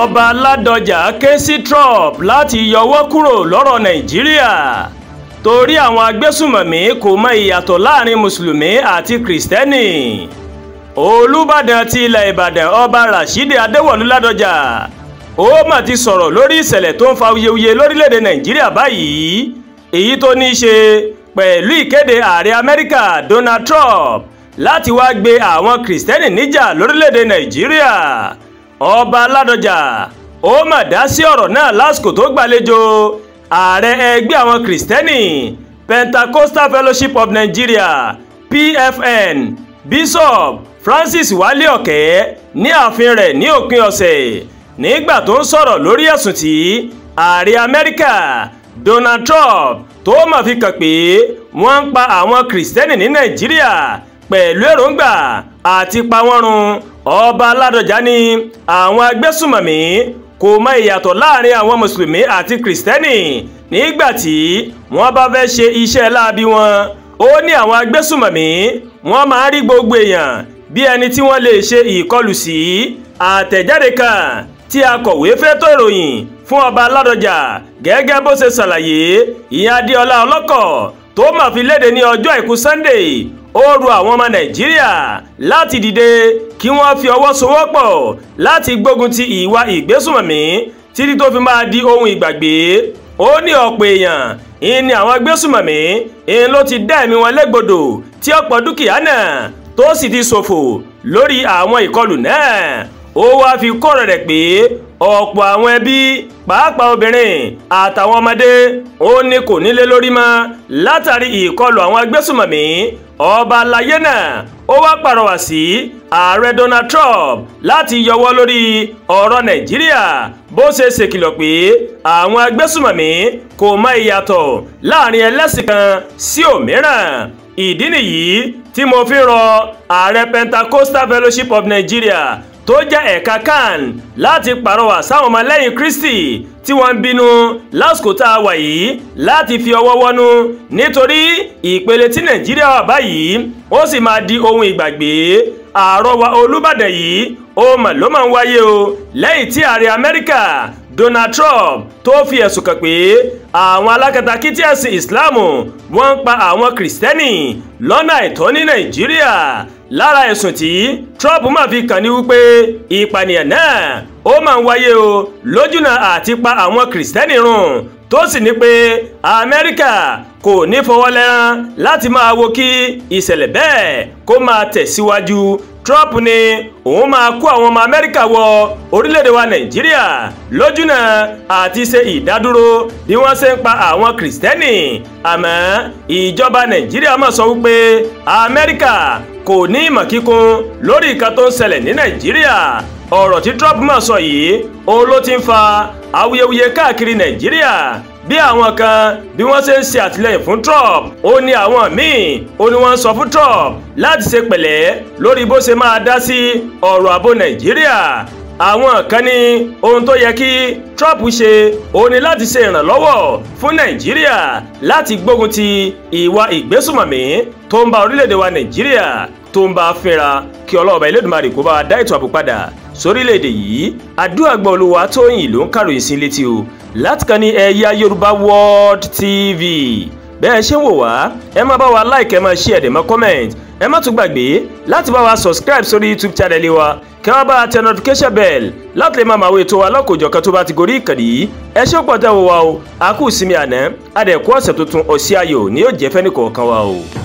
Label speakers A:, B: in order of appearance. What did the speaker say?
A: ọba Ládọjà ké sí Trump láti yọwọ́ kúrò lọ́rọ̀ Nàìjíríà torí àwọn agbésùmọ̀mí kò mọ ìyàtọ̀ láàrin mùsùlùmí àti kìrìsìtẹ́nì. Olúbàdàn ti ilẹ̀ Ìbàdàn ọba Rashidi Adéwọ̀lú Ládọjà ó mà ti sọ̀rọ̀ lórí ìṣẹ̀lẹ̀ tó ń fa wuyewuye lórílẹ̀‐èdè Nàìjíríà báyìí, èyí tó ní í ṣe pẹ̀lú ìkéde ààrẹ Amẹ́ríkà Donald Trump láti wá gbé àwọn kìrìsìtẹ́nì níjà lórílẹ̀‐èdè Nàìjíríà. Ọba Ládọjà ó mà dá sí ọ̀rọ̀ náà lásìkò tó gbàlejò ààrẹ ẹgbẹ́ àwọn kìrìsìtẹ́nì Pentecostal Fellowship of Nigeria PFN Bishop Francis Wálé Ọ̀kẹ́ ní ààfin rẹ̀ ní òpin ọ̀sẹ̀ nígbà tó ń sọ̀rọ̀ lórí ẹ̀sùn tí ààrẹ Amẹ́ríkà Donald Trump tó mà fi kàn pé wọ́n ń pa àwọn kìrìsìtẹ́nì ní Nàìjíríà pẹ̀lú èròǹgbà àti pa wọ́n run. Ọba Ládọjà ní àwọn agbésùmọ̀mí kò mọ ìyàtọ̀ láàrin àwọn mùsùlùmí àti kìrìsìtẹ́nì nígbà tí wọ́n bá fẹ́ ṣe iṣẹ́ láabi wọn. Ó ní àwọn agbésùmọ̀mí wọ́n máa ń rí gbogbo èèyàn bí ẹni tí wọ́n lè ṣe ìkọlù sí. Àtẹ̀jáde kan tí akọ̀wé fẹ́tọ̀ ìròyìn fún Ọba Ládọjà gẹ́gẹ́ bó ṣe ṣàlàyé, ìyẹn Adéọlá Ọlọ́kọ̀ tó máa fi léde ní ọjọ́ àìkú Sunday, ó rọ àwọn ọmọ Nàìjíríà láti dìde kí wọ́n fi ọwọ́ sowọ́pọ̀ láti gbógun ti ìwà ìgbésùmọ̀mí títí tó fi máa di ohun ìgbàgbé. Ó ní ọ̀pọ̀ èèyàn ìní àwọn agbésùmọ̀mí ló ti dá ẹ̀mí wọn légbodò tí ọ̀pọ̀ dúkìá náà tó sì ti ṣòfò lórí àwọn ìkọlù náà. Ó wáá fi kọ́rọ̀ rẹ̀ pé ọ̀pọ̀ àwọn ẹbí pàápàá obìnrin àtàwọn ọmọdé ó ní kò nílé lórí mọ́ látàrí ìkọlù àwọn agbésùmọ̀mí. Ọba aláyé náà ó wá pàrọwà sí ààrẹ Donald Trump láti yọwọ́ lórí ọ̀rọ̀ Nàìjíríà bó ṣe ṣèkìlọ̀ pé àwọn agbésùmọ̀mí kò mọ ìyàtọ̀ láàrin ẹlẹ́sìn kan sí òmíràn. Ìdí nìyí tí mo fi rọ ààrẹ Pentecostal Fellowship of Nigeria tó jẹ́ ẹ̀ka CAN láti pàrọwà sáwọn ọmọlẹ́yìn Kristi tí wọ́n ń bínú lásìkò tá a wà yìí láti fi ọwọ́ wọnú nítorí ìpele tí Nàìjíríà wà báyìí ó sì máa di ohun ìgbàgbé. Àrọwà Olúbàdàn yìí ó mà ló máa ń wáyé o lẹ́yìn tí ààrẹ Amẹ́ríkà Donald Trump tó fi ẹ̀sùn kàn pé àwọn alákatakítí ẹ̀sìn Ìsìláàmù wọ́n ń pa àwọn kìrìsìtẹ́nì lọ́nà àìtọ́ ní Nàìjíríà. Lára ẹ̀sùn tí Trump máa fi kàn ní wípé ìpànìyàn náà ó máa ń wáyé o lójúnà àti pa àwọn kìrìsìtẹ́nì run, tó sì ní pé Amẹ́ríkà kò ní fọwọ́ lẹ́rán láti máa wo kí ìṣẹ̀lẹ̀ bẹ́ẹ̀ kó máa tẹ̀síwájú. Trump ní òun máa kó àwọn ọmọ Amẹ́ríkà wọ orílẹ̀-èdè wa Nàìjíríà lójúnà àti ṣe ìdádúró bí wọ́n ṣe ń pa àwọn kìrìsìtẹ́nì. Àmọ́ ìjọba Nàìjíríà máa sọ wípé Amẹ́ríkà kò ní ìmọ̀ kíkún lórí nǹkan tó ń ṣẹlẹ̀ ní Nàìjíríà. Ọ̀rọ̀ tí Trump máa sọ yìí òun ló ti ń fa awuyewuye káàkiri Nàìjíríà bí àwọn kan bí wọ́n ṣe ń ṣe àtìlẹ́yìn fún Trump. Ó ní àwọn míì ó ní wọ́n sọ fún Trump láti ṣe pẹ̀lẹ́ lórí bó ṣe máa dá sí ọ̀rọ̀ ààbò Nàìjíríà. Àwọn kan ní ohun tó yẹ kí Trump ṣe òun ni láti ṣe ìrànlọ́wọ́ fún Nàìjíríà láti gbógun ti ìwà ìgbésùmọ̀mí tó ń bá orílẹ̀-èdè wa Nàìjíríà tó ń bá fínra. Kí Ọlọ́run Elédùmarè kó bá dá ètò ààbò padà sórílẹ̀-èdè yìí. Àdúràgbà Olúwatóyìn ló ń kàròyìn sí létí o láti kàn ní Ẹ̀yà Yorùbá World TV. Bẹ́ẹ̀ ṣe ń wò wá ẹ má bá wa like, ẹ má share, ẹ má comment, ẹ má tún gbàgbé láti bá wa subscribe sórí YouTube channel wa kí wọ́n bá tẹ notification bell láti lè máa máa wo ètò wa lọ́kọ̀ọ́jọ̀kan tó bá ti gorí ìkànnì yìí. Ẹ ṣé pọ̀ tẹ́ wò wá o, a kú ìsinmi àná, a dẹ̀ kú ọ̀sẹ̀ tuntun, ọ̀sẹ̀ ayọ̀ ni yóò jẹ́ fẹ́nìkọ̀ọ̀kan wa o.